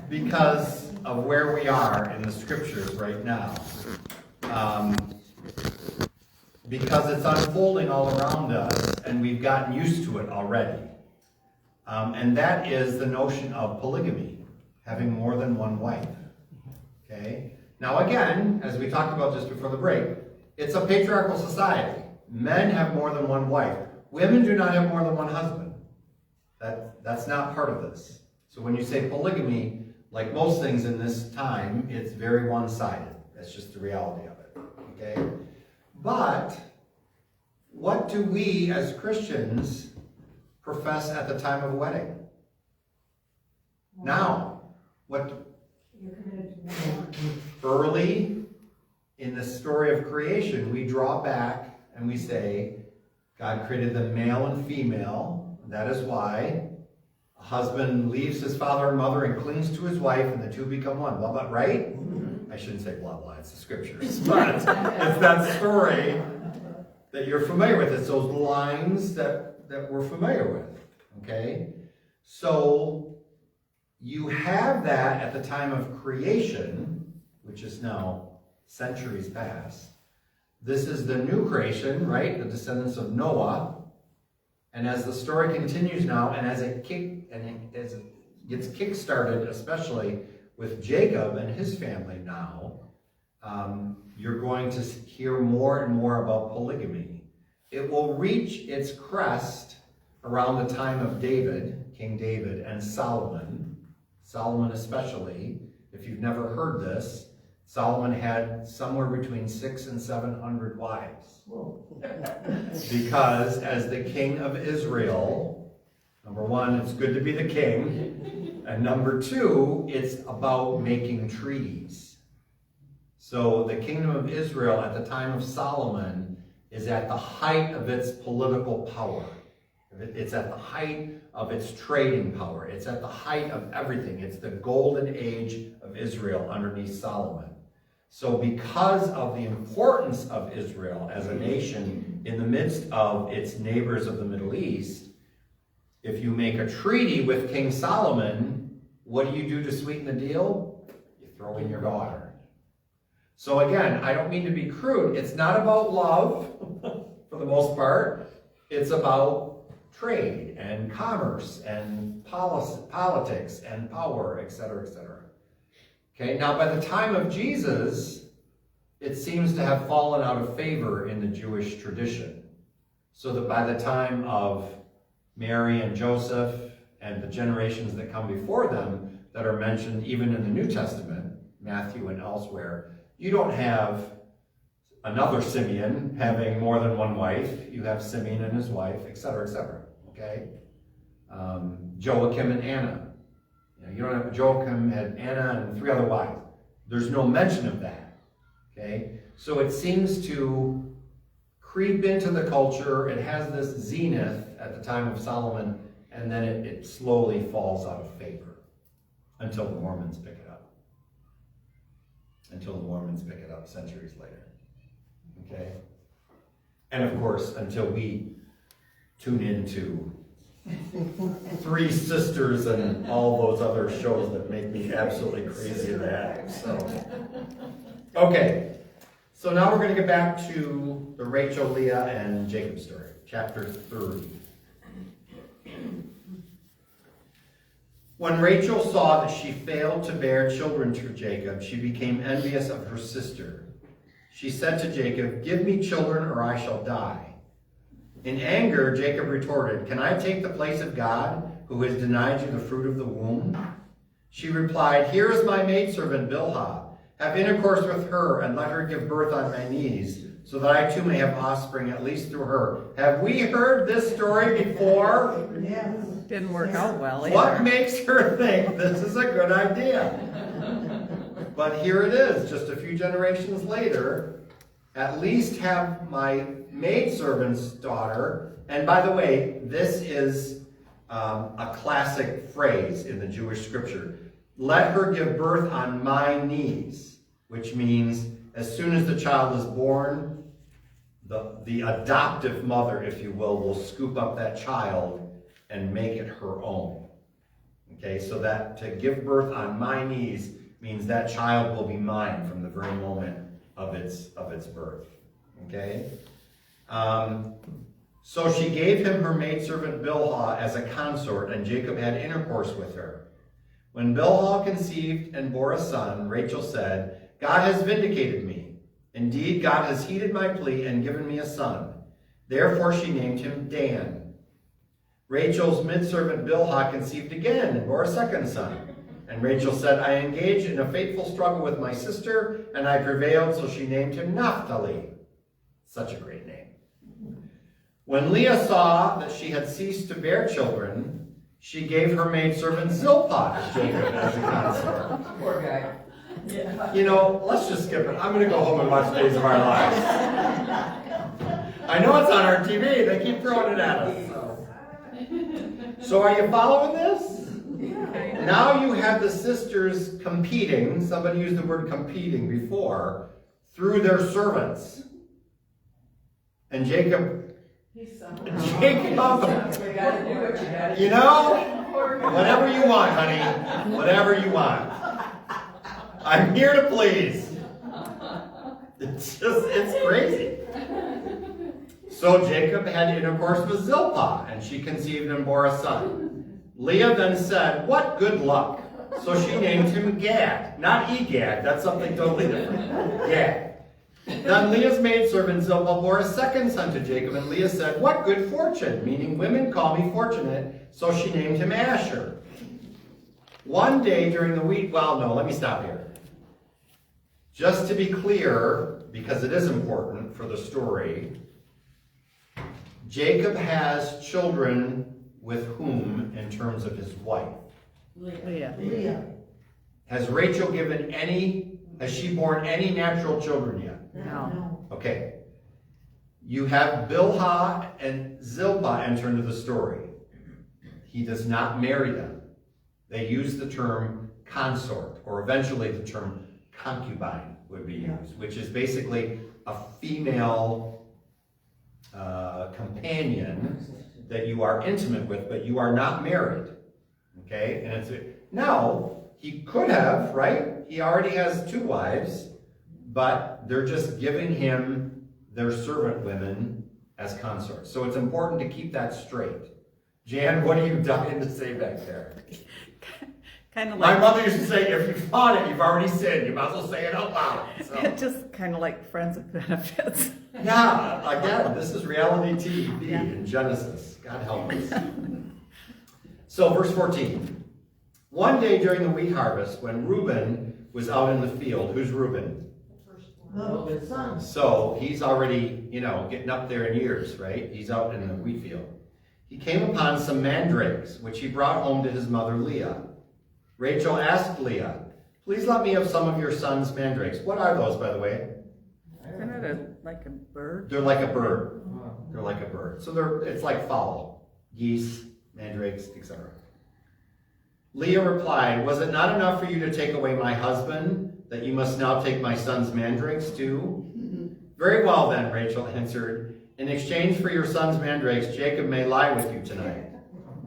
because of where we are in the scriptures right now. Because it's unfolding all around us, and we've gotten used to it already. And that is the notion of polygamy, having more than one wife. Okay? Now again, as we talked about just before the break, it's a patriarchal society. Men have more than one wife. Women do not have more than one husband. That's not part of this. So when you say polygamy, like most things in this time, it's very one-sided. That's just the reality of it. Okay? But what do we as Christians profess at the time of wedding? Now, what? Early in the story of creation, we draw back and we say, God created them male and female. That is why a husband leaves his father and mother and clings to his wife, and the two become one. Blah, blah, right? I shouldn't say blah, blah, it's the scriptures. But it's that story that you're familiar with. It's those lines that we're familiar with. Okay? So you have that at the time of creation, which is now centuries past. This is the new creation, right? The descendants of Noah. And as the story continues now, and as it gets kick-started, especially with Jacob and his family now, you're going to hear more and more about polygamy. It will reach its crest around the time of David, King David, and Solomon. Solomon especially. If you've never heard this, Solomon had somewhere between 600 and 700 wives. Because as the king of Israel, number one, it's good to be the king. And number two, it's about making treaties. So the kingdom of Israel at the time of Solomon is at the height of its political power. It's at the height of its trading power. It's at the height of everything. It's the golden age of Israel underneath Solomon. So because of the importance of Israel as a nation in the midst of its neighbors of the Middle East, if you make a treaty with King Solomon, what do you do to sweeten the deal? You throw in your daughter. So again, I don't mean to be crude. It's not about love, for the most part. It's about trade and commerce and politics and power, etc., etc. Okay, now by the time of Jesus, it seems to have fallen out of favor in the Jewish tradition. So that by the time of Mary and Joseph and the generations that come before them that are mentioned even in the New Testament, Matthew and elsewhere, you don't have another Simeon having more than one wife. You have Simeon and his wife, etc., etc. Okay? Joachim and Anna. You don't have Joachim had Anna and 3 other wives. There's no mention of that. Okay? So it seems to creep into the culture. It has this zenith at the time of Solomon, and then it slowly falls out of favor until the Mormons pick it up. Until the Mormons pick it up centuries later. Okay? And of course, until we tune into 3 Sisters and all those other shows that make me absolutely crazy to that. So, okay. So now we're going to get back to the Rachel, Leah, and Jacob story, chapter 30. When Rachel saw that she failed to bear children to Jacob, she became envious of her sister. She said to Jacob, "Give me children or I shall die." In anger, Jacob retorted, "Can I take the place of God, who has denied you the fruit of the womb?" She replied, "Here is my maidservant Bilhah. Have intercourse with her, and let her give birth on my knees, so that I too may have offspring, at least through her." Have we heard this story before? Yes. Didn't work out well either. What makes her think this is a good idea? But here it is, just a few generations later. At least have my maidservant's daughter. And by the way, this is a classic phrase in the Jewish scripture. Let her give birth on my knees, which means as soon as the child is born, the adoptive mother, if you will scoop up that child and make it her own. Okay, so that to give birth on my knees means that child will be mine from the very moment of its birth. Okay? So she gave him her maidservant Bilhah as a consort, and Jacob had intercourse with her. When Bilhah conceived and bore a son, Rachel said, God has vindicated me. Indeed, God has heeded my plea and given me a son. Therefore she named him Dan. Rachel's maidservant Bilhah conceived again and bore a second son. And Rachel said, I engaged in a fateful struggle with my sister, and I prevailed, so she named him Naphtali. Such a great name. When Leah saw that she had ceased to bear children, she gave her maidservant Zilpah to Jacob as a consort. Poor guy. Yeah. You know, let's just skip it. I'm going to go home and watch Days of Our Lives. I know it's on our TV. They keep throwing it at us. So are you following this? Now you have the sisters competing. Somebody used the word competing before. Through their servants. And Jacob, We gotta do what you gotta do. you know, whatever you want, honey. Whatever you want. I'm here to please. It's crazy. So Jacob had intercourse with Zilpah, and she conceived and bore a son. Leah then said, what good luck. So she named him Gad. Not Egad, that's something totally different. Gad. Then Leah's maidservant Zilpah bore a second son to Jacob, and Leah said, what good fortune, meaning women call me fortunate, so she named him Asher. One day during the week, well, no, let me stop here. Just to be clear, because it is important for the story, Jacob has children with whom in terms of his wife? Leah. Has Rachel has she borne any natural children yet? No. Okay. You have Bilhah and Zilpah enter into the story. He does not marry them. They use the term consort, or eventually the term concubine would be used, which is basically a female companion that you are intimate with, but you are not married. Okay? And now, he could have, right? He already has 2 wives, but they're just giving him their servant women as consorts. So it's important to keep that straight. Jan, what are you dying to say back there? Kind of My like, mother used to say, if you fought it, you've already sinned. You might as well say it out loud. So. just kind of like friends with benefits. Yeah, again, this is reality TV Yeah. in Genesis. God help us. So, verse 14. One day during the wheat harvest, when Reuben was out in the field, who's Reuben? The son. So, he's already, getting up there in years, right? He's out in the wheat field. He came upon some mandrakes, which he brought home to his mother Leah. Rachel asked Leah, please let me have some of your son's mandrakes. What are those, by the way? Isn't it like a bird? They're like a bird. They're like a bird. So it's like fowl, geese, mandrakes, etc. Leah replied, was it not enough for you to take away my husband, that you must now take my son's mandrakes too? Very well then, Rachel answered. In exchange for your son's mandrakes, Jacob may lie with you tonight.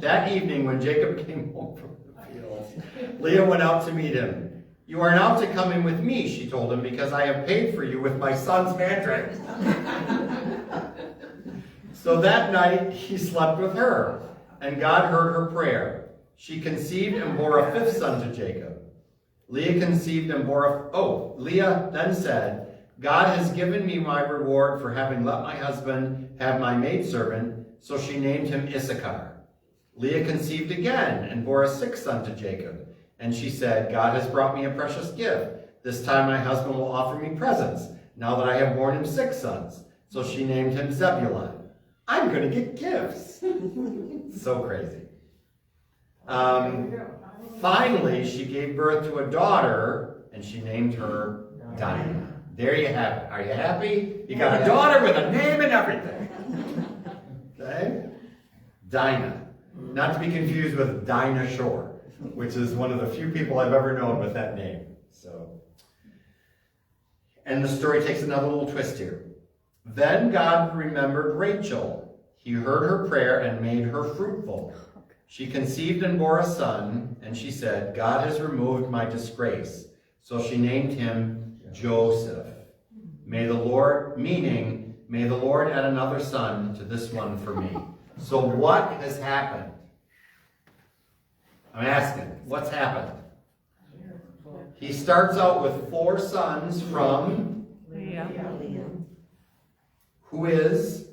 That evening, when Jacob came home from the field, Leah went out to meet him. You are now to come in with me, she told him, because I have paid for you with my son's mandrakes. So that night he slept with her, and God heard her prayer. She conceived and bore a 5th son to Jacob. Leah conceived and bore Leah then said, God has given me my reward for having let my husband have my maidservant, so she named him Issachar. Leah conceived again and bore a 6th son to Jacob. And she said, God has brought me a precious gift. This time my husband will offer me presents, now that I have borne him 6 sons. So she named him Zebulun. I'm going to get gifts. So crazy. Finally, she gave birth to a daughter, and she named her Dinah. There you have it. Are you happy? You got a daughter with a name and everything. Okay? Dinah. Not to be confused with Dinah Shore, which is one of the few people I've ever known with that name. And the story takes another little twist here. Then God remembered Rachel. He heard her prayer and made her fruitful. She conceived and bore a son, and she said, God has removed my disgrace. So she named him Joseph. May the Lord add another son to this one for me. So what has happened? I'm asking, what's happened? He starts out with 4 sons from Leah, who is,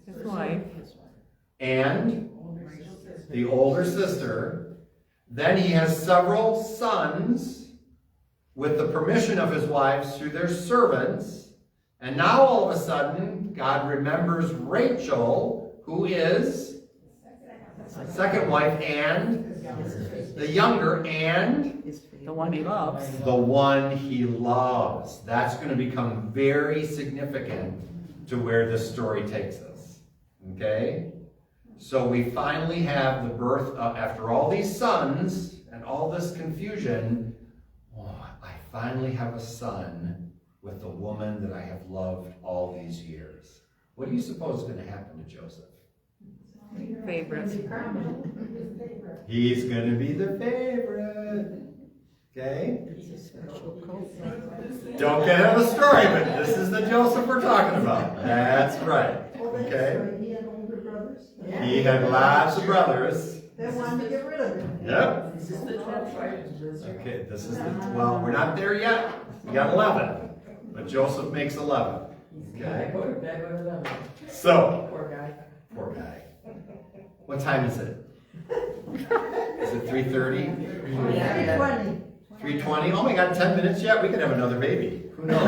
his wife, and the older sister. Then he has several sons with the permission of his wives through their servants. And now all of a sudden, God remembers Rachel, who is second wife, and the younger, and the one he loves. the one he loves. That's going to become very significant to where this story takes us. Okay? So we finally have the birth of, after all these sons and all this confusion, I finally have a son with the woman that I have loved all these years. What do you suppose is going to happen to Joseph? Favorite. He's going to be the favorite. Okay? Don't get out of the story, but this is the Joseph we're talking about. That's right. Okay? He had older brothers. He had lots of brothers. They wanted to get rid of him. Yep. This is the 12 tribes of Israel. Okay, this is well, we're not there yet. We got 11. But Joseph makes 11. Okay? So, Poor guy. poor guy. What time is it? Is it 3:30? Yeah. 20. 3:20? Oh my God, 10 minutes yet? We could have another baby. Who knows?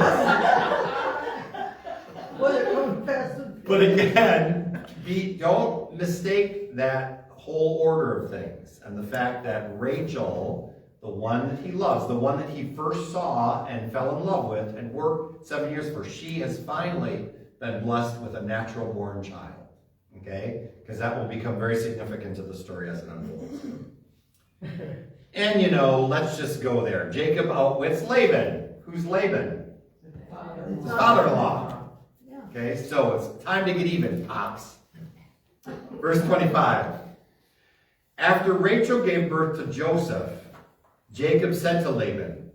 Well, it comes fast. But again, don't mistake that whole order of things and the fact that Rachel, the one that he loves, the one that he first saw and fell in love with and worked 7 years for, she has finally been blessed with a natural born child. Okay? Because that will become very significant to the story as it unfolds. And let's just go there. Jacob outwits Laban. Who's Laban? His father-in-law. Okay, so it's time to get even, Pops. Verse 25. After Rachel gave birth to Joseph, Jacob said to Laban,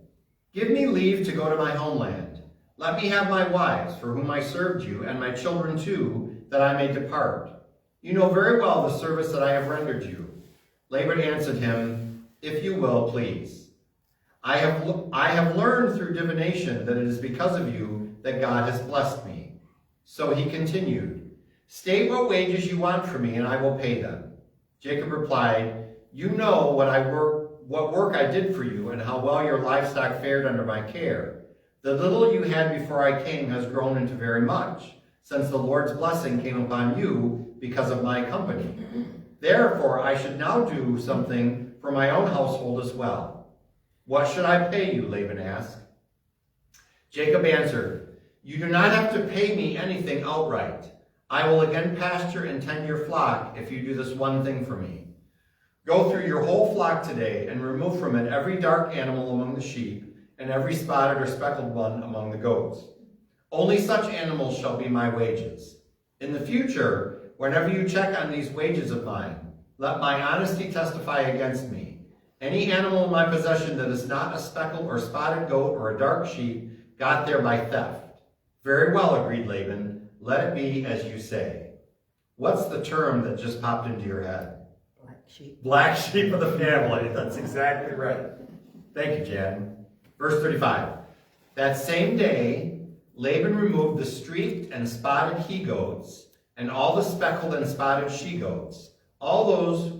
"Give me leave to go to my homeland. Let me have my wives, for whom I served you, and my children too, that I may depart. You know very well the service that I have rendered you." Laban answered him, "If you will, please. I have learned through divination that it is because of you that God has blessed me." So he continued, "State what wages you want from me, and I will pay them." Jacob replied, "You know what work I did for you, and how well your livestock fared under my care. The little you had before I came has grown into very much, since the Lord's blessing came upon you because of my company. Therefore, I should now do something for my own household as well." "What should I pay you?" Laban asked. Jacob answered, "You do not have to pay me anything outright. I will again pasture and tend your flock if you do this one thing for me. Go through your whole flock today and remove from it every dark animal among the sheep and every spotted or speckled one among the goats. Only such animals shall be my wages. In the future, whenever you check on these wages of mine, let my honesty testify against me. Any animal in my possession that is not a speckled or spotted goat or a dark sheep got there by theft." "Very well," agreed Laban. "Let it be as you say." What's the term that just popped into your head? Black sheep. Black sheep of the family. That's exactly right. Thank you, Jan. Verse 35. That same day, Laban removed the streaked and spotted he-goats and all the speckled and spotted she-goats, all those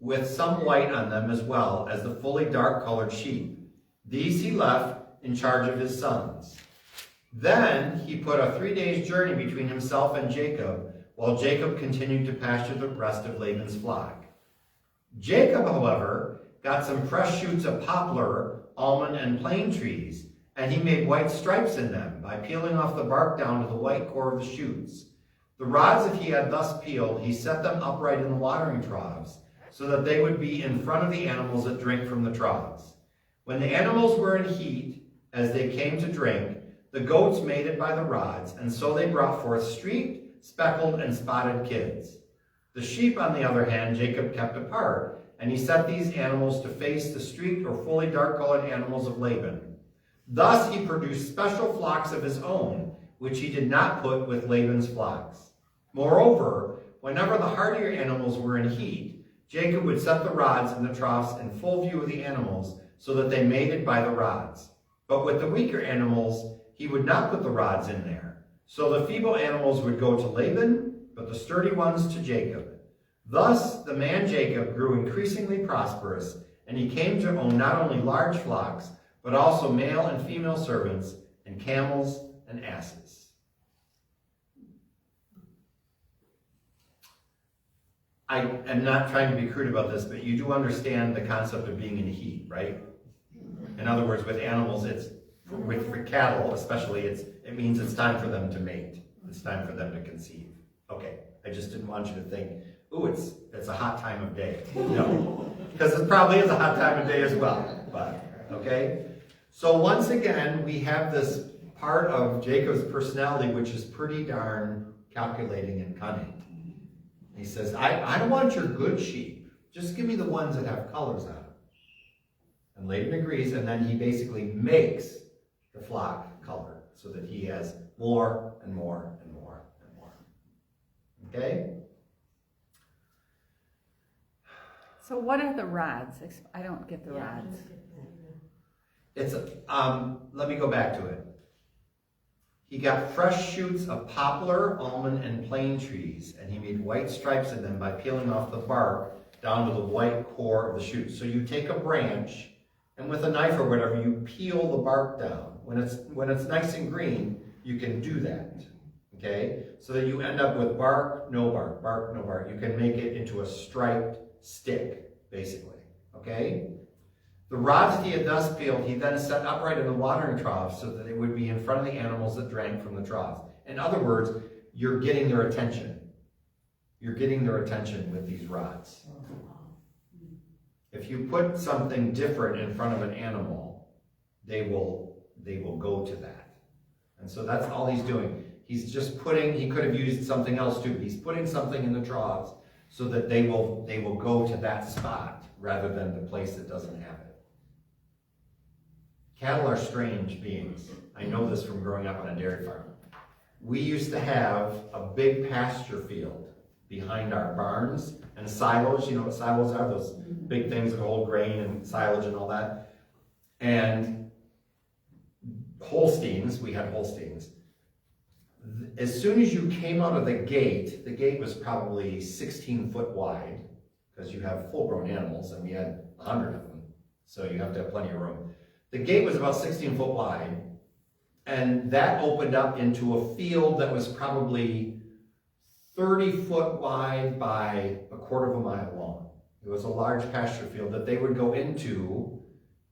with some white on them as well as the fully dark-colored sheep. These he left in charge of his sons. Then he put a 3 days' journey between himself and Jacob, while Jacob continued to pasture the rest of Laban's flock. Jacob, however, got some fresh shoots of poplar, almond, and plane trees, and he made white stripes in them by peeling off the bark down to the white core of the shoots. The rods that he had thus peeled, he set them upright in the watering troughs, so that they would be in front of the animals that drink from the troughs. When the animals were in heat, as they came to drink, the goats mated by the rods, and so they brought forth streaked, speckled, and spotted kids. The sheep, on the other hand, Jacob kept apart, and he set these animals to face the streaked or fully dark-colored animals of Laban. Thus he produced special flocks of his own, which he did not put with Laban's flocks. Moreover, whenever the hardier animals were in heat, Jacob would set the rods in the troughs in full view of the animals, so that they mated by the rods. But with the weaker animals, he would not put the rods in there. So the feeble animals would go to Laban, but the sturdy ones to Jacob. Thus the man Jacob grew increasingly prosperous, and he came to own not only large flocks, but also male and female servants, and camels and asses. I am not trying to be crude about this, but you do understand the concept of being in heat, right? In other words, with animals, for cattle especially, it means it's time for them to mate. It's time for them to conceive. Okay, I just didn't want you to think, ooh, it's a hot time of day. No, because it probably is a hot time of day as well. But okay, so once again, we have this part of Jacob's personality which is pretty darn calculating and cunning. He says, I don't want your good sheep. Just give me the ones that have colors on them. And Laban agrees, and then he basically makes the flock color so that he has more and more and more and more. Okay? So what are the rods? I don't get the rods. It's let me go back to it. He got fresh shoots of poplar, almond, and plane trees, and he made white stripes in them by peeling off the bark down to the white core of the shoot. So you take a branch, and with a knife or whatever, you peel the bark down. When it's nice and green, you can do that. Okay? So that you end up with bark, no bark, bark, no bark. You can make it into a striped stick, basically. Okay? The rods he had thus peeled, he then set upright in the watering troughs so that they would be in front of the animals that drank from the troughs. In other words, you're getting their attention. You're getting their attention with these rods. If you put something different in front of an animal, they will go to that. And so that's all he's doing. He's just he could have used something else too. He's putting something in the troughs so that they will go to that spot rather than the place that doesn't have it. Cattle are strange beings. I know this from growing up on a dairy farm. We used to have a big pasture field behind our barns and silos. You know what silos are? Those big things that hold grain and silage and all that. And Holsteins, we had Holsteins. As soon as you came out of the gate was probably 16 foot wide, because you have full-grown animals, and we had 100 of them. So you have to have plenty of room. The gate was about 16 foot wide, and that opened up into a field that was probably 30 foot wide by a quarter of a mile long. It was a large pasture field that they would go into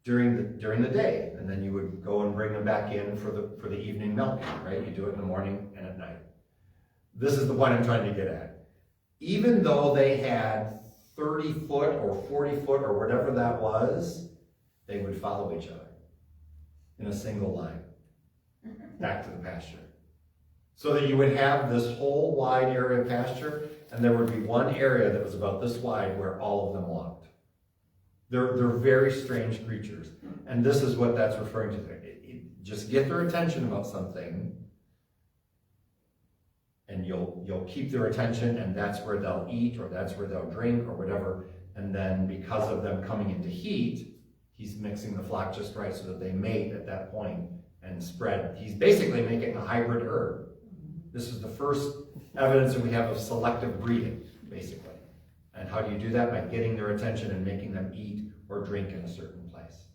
during the day, and then you would go and bring them back in for the evening milking, right? You do it in the morning and at night. This is the point I'm trying to get at. Even though they had 30 foot or 40 foot or whatever that was, they would follow each other in a single line back to the pasture. So that you would have this whole wide area of pasture, and there would be one area that was about this wide where all of them walked. They're very strange creatures. And this is what that's referring to. Just get their attention about something, and you'll keep their attention, and that's where they'll eat, or that's where they'll drink, or whatever. And then because of them coming into heat, he's mixing the flock just right so that they mate at that point and spread. He's basically making a hybrid herd. This is the first evidence that we have of selective breeding, basically. And how do you do that? By getting their attention and making them eat or drink in a certain place.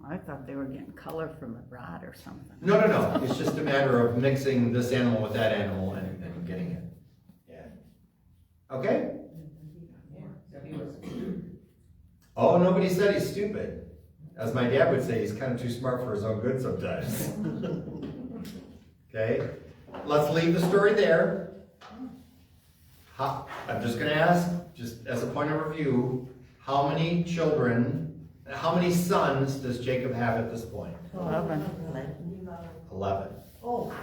I thought they were getting color from a rod or something. No. It's just a matter of mixing this animal with that animal and getting it. Yeah. Okay? Oh, nobody said he's stupid. As my dad would say, he's kind of too smart for his own good sometimes. Okay? Let's leave the story there. I'm just going to ask, just as a point of review, how many sons does Jacob have at this point? 11. 11. Oh,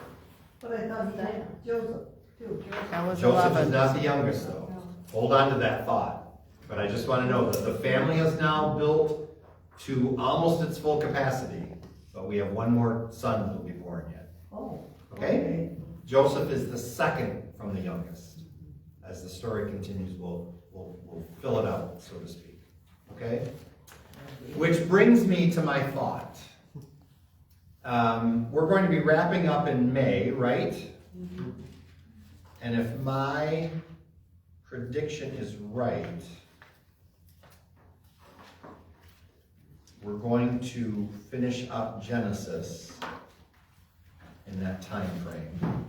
but I thought he had Joseph too. That was Joseph 11. is not the youngest, though. hold on to that thought. But I just want to know that the family is now built to almost its full capacity, but we have one more son that will be born yet. Oh. Okay? Joseph is the second from the youngest. As the story continues, we'll fill it out, so to speak. Okay? Which brings me to my thought. We're going to be wrapping up in May, right? And if my prediction is right, we're going to finish up Genesis in that time frame.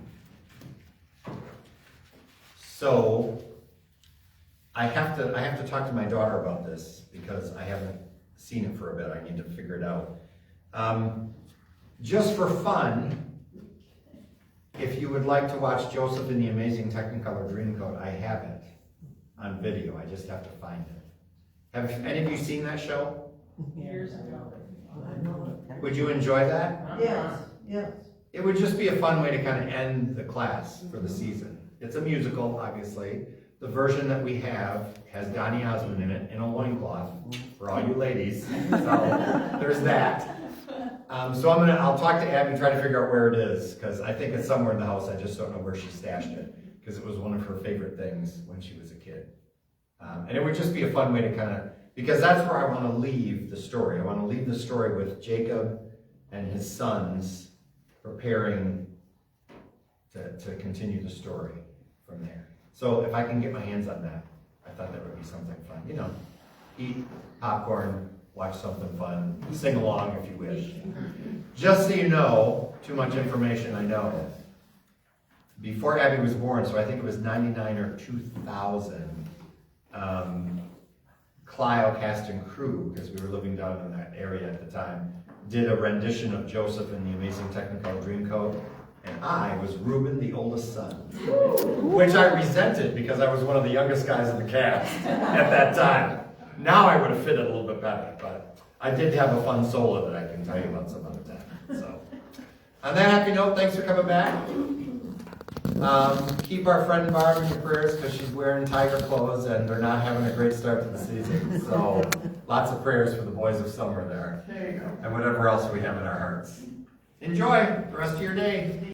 So I have to talk to my daughter about this because I haven't seen it for a bit. I need to figure it out. Just for fun, if you would like to watch Joseph in the Amazing Technicolor Dreamcoat, I have it on video. I just have to find it. Have any of you seen that show? Years ago. Would you enjoy that? Yes, yes. It would just be a fun way to kind of end the class for the season. It's a musical, obviously. The version that we have has Donny Osmond in it, in a loincloth, for all you ladies. So there's that. So I'll talk to Abby, try to figure out where it is, because I think it's somewhere in the house. I just don't know where she stashed it, because it was one of her favorite things when she was a kid. And it would just be a fun way to kind of, because that's where I want to leave the story. I want to leave the story with Jacob and his sons preparing to continue the story from there. So if I can get my hands on that, I thought that would be something fun. You know, eat popcorn, watch something fun, sing along if you wish. Just so you know, too much information I know. Before Abby was born, so I think it was 99 or 2000, Clio Cast and Crew, because we were living down in that area at the time, did a rendition of Joseph in the Amazing Technicolor Dreamcoat, and I was Reuben, the oldest son, which I resented because I was one of the youngest guys in the cast at that time. Now I would have fit it a little bit better, but I did have a fun solo that I can tell you about some other time. So, on that happy note, thanks for coming back. Keep our friend Barb in your prayers because she's wearing tiger clothes and they're not having a great start to the season. So, lots of prayers for the boys of summer there. There you go. And whatever else we have in our hearts. Enjoy the rest of your day.